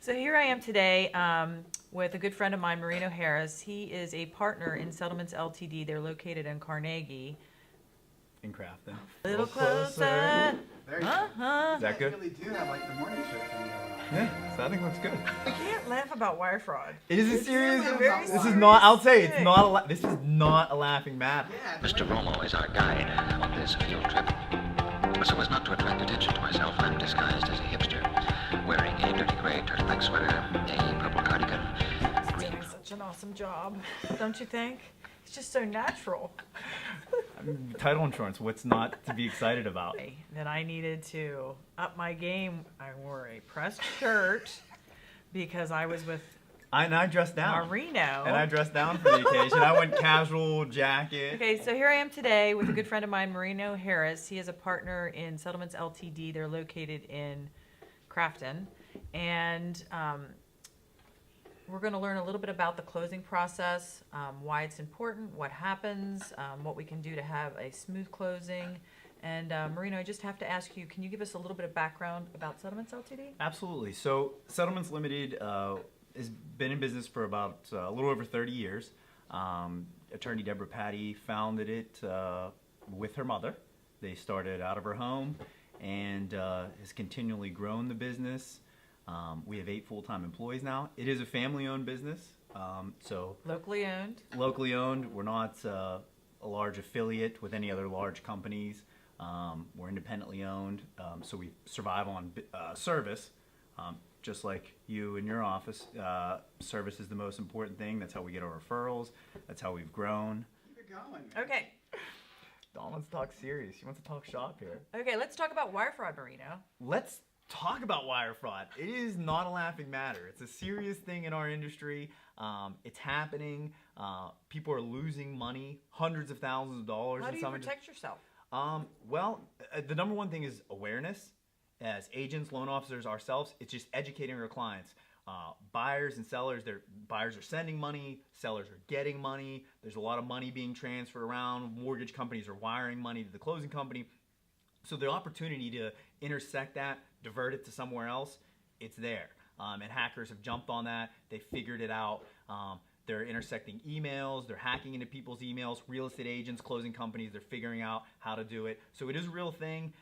So here I am today with a good friend of mine, Marino Harris. He is a partner in Settlements Ltd. They're located in Carnegie. In Crafton. A little closer. There you go. Is that good? You really do have like the morning show thing going on. Yeah, so I think looks good. I can't laugh about wire fraud. It is a serious. really very This is serious not. I'll say it's thing. not a. This is not a laughing matter. Yeah, Mr. Romo is our guide on this field trip. So as not to attract attention to myself, I'm disguised as a hipster, wearing a dirty gray turtleneck sweater, a purple cardigan, He's doing such an awesome job, don't you think? It's just so natural. I mean, title insurance. What's not to be excited about? That I needed to up my game. I wore a pressed shirt because I was with And I dressed down. Marino. And I dressed down for the occasion. I went casual jacket. Okay, so here I am today with a good friend of mine, Marino Harris. He is a partner in Settlements Ltd. They're located in Crafton. And we're going to learn a little bit about the closing process, why it's important, what happens, what we can do to have a smooth closing. And Marino, I just have to ask you, can you give us a little bit of background about Settlements Ltd.? Absolutely. So Settlements Limited has been in business for about a little over 30 years. Attorney Deborah Patty founded it with her mother. They started out of her home and has continually grown the business. We have 8 full-time employees now. It is a family-owned business. So Locally owned. locally owned. We're not a large affiliate with any other large companies. We're independently owned, so we survive on service. Just like you in your office, service is the most important thing. That's how we get our referrals. That's how we've grown. keep it going, man. Okay. Dawn wants to talk serious. She wants to talk shop here. Okay, let's talk about wire fraud, Marino. Let's talk about wire fraud. It is not a laughing matter. It's a serious thing in our industry. It's happening. People are losing money, hundreds of thousands of dollars. How in do you some protect yourself? Well, the number one thing is awareness. As agents, loan officers, ourselves, it's just educating our clients. Buyers and sellers, buyers are sending money, sellers are getting money. There's a lot of money being transferred around. Mortgage companies are wiring money to the closing company. So the opportunity to intersect that, divert it to somewhere else, it's there. And hackers have jumped on that. They figured it out. They're intersecting emails. They're hacking into people's emails. Real estate agents, closing companies, they're figuring out how to do it. So it is a real thing.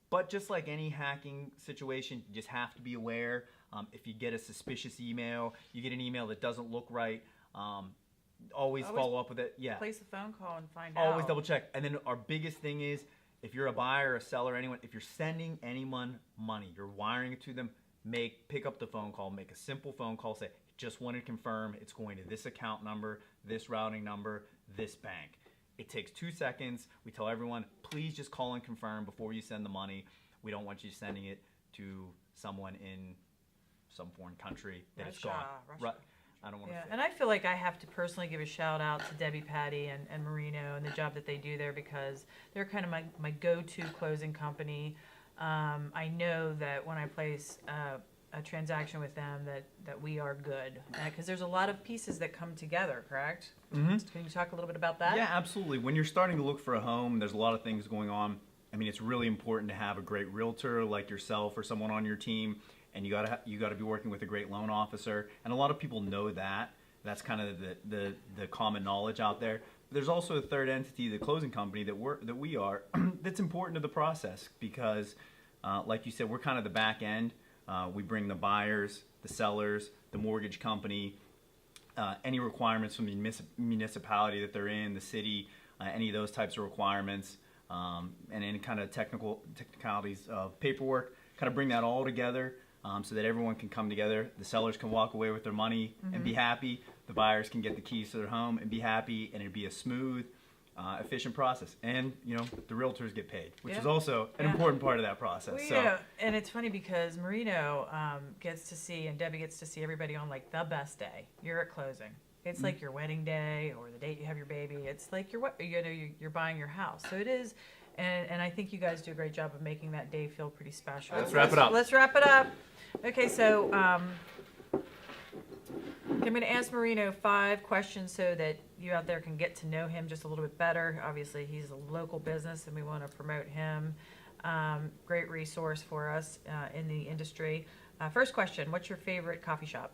But just like any hacking situation, you just have to be aware. If you get a suspicious email, you get an email that doesn't look right, always follow up with it. Yeah. Place a phone call and find out. Always double check. And then our biggest thing is, if you're a buyer, a seller, anyone, if you're sending anyone money, you're wiring it to them, pick up the phone call, make a simple phone call, say, just want to confirm it's going to this account number, this routing number, this bank. It takes 2 seconds. We tell everyone, please just call and confirm before you send the money. We don't want you sending it to someone in some foreign country that it's gone. Russia. I don't want to. Yeah, and I feel like I have to personally give a shout out to Debbie Patty and Marino and the job that they do there, because they're kind of my go-to closing company. I know that when I place a transaction with them that we are good, because there's a lot of pieces that come together, correct? Mm-hmm. Can you talk a little bit about that? Yeah, absolutely. When you're starting to look for a home, there's a lot of things going on. I mean, it's really important to have a great realtor like yourself or someone on your team, and you gotta be working with a great loan officer. And a lot of people know that. That's kind of the common knowledge out there. There's also a third entity, the closing company that we are, that's important to the process because, like you said, we're kind of the back end. We bring the buyers, the sellers, the mortgage company, any requirements from the municipality that they're in, the city, any of those types of requirements, and any kind of technicalities of paperwork, kind of bring that all together so that everyone can come together. The sellers can walk away with their money and be happy. The buyers can get the keys to their home and be happy, and it'd be a smooth, efficient process. And, you know, the realtors get paid, which is also an important part of that process. Well, yeah, and it's funny because Marino gets to see, and Debbie gets to see everybody on like the best day. You're at closing. It's like your wedding day or the date you have your baby. It's like you're buying your house. So it is, and I think you guys do a great job of making that day feel pretty special. Let's wrap it up. Let's wrap it up. Okay, so I'm going to ask Marino 5 questions so that you out there can get to know him just a little bit better. Obviously, he's a local business, and we want to promote him. Great resource for us in the industry. First question, what's your favorite coffee shop?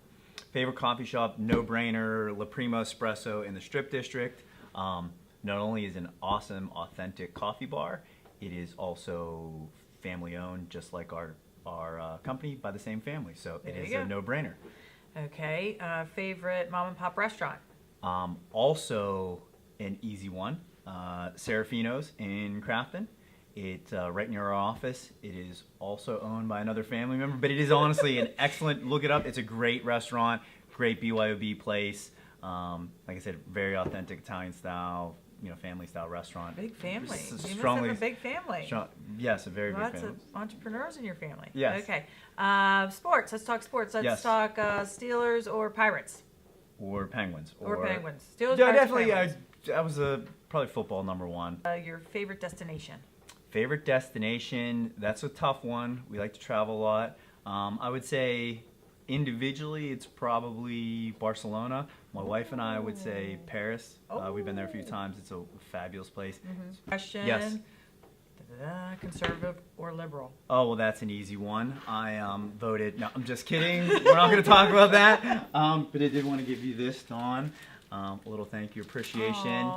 Favorite coffee shop, no brainer, La Prima Espresso in the Strip District. Not only is it an awesome, authentic coffee bar, it is also family owned, just like our company by the same family. So it There is you a go. no brainer. Okay, favorite mom and pop restaurant? Also an easy one, Serafino's in Crafton. It's right near our office. It is also owned by another family member, but it is honestly an excellent, look it up. It's a great restaurant, great BYOB place. Like I said, very authentic Italian style, family style restaurant. Big family. S- You must strongly- have a big family. Yes, a very big Lots family. of entrepreneurs in your family. Yes. Okay. Sports. Let's talk sports. Let's Yes. talk Steelers or Pirates. Or Penguins. Or Penguins. Steelers, Yeah, Pirates, definitely. Penguins. That was probably football number one. Your favorite destination? Favorite destination, that's a tough one. We like to travel a lot. I would say individually, it's probably Barcelona. My wife and I would say Paris. We've been there a few times. It's a fabulous place. Question. Yes. Conservative or liberal? Oh, well, that's an easy one. I voted, no, I'm just kidding. We're not going to talk about that. But I did want to give you this, Dawn. A little thank you, appreciation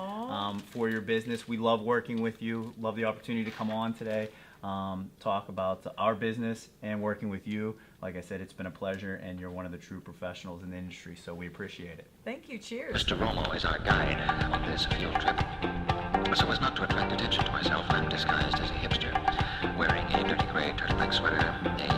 for your business. We love working with you. Love the opportunity to come on today, talk about our business and working with you. Like I said, it's been a pleasure, and you're one of the true professionals in the industry, so we appreciate it. Thank you. Cheers. Mr. Romo is our guide on this field trip. So as not to attract attention to myself, I'm disguised as a hipster, wearing a dirty gray turtleneck sweater, a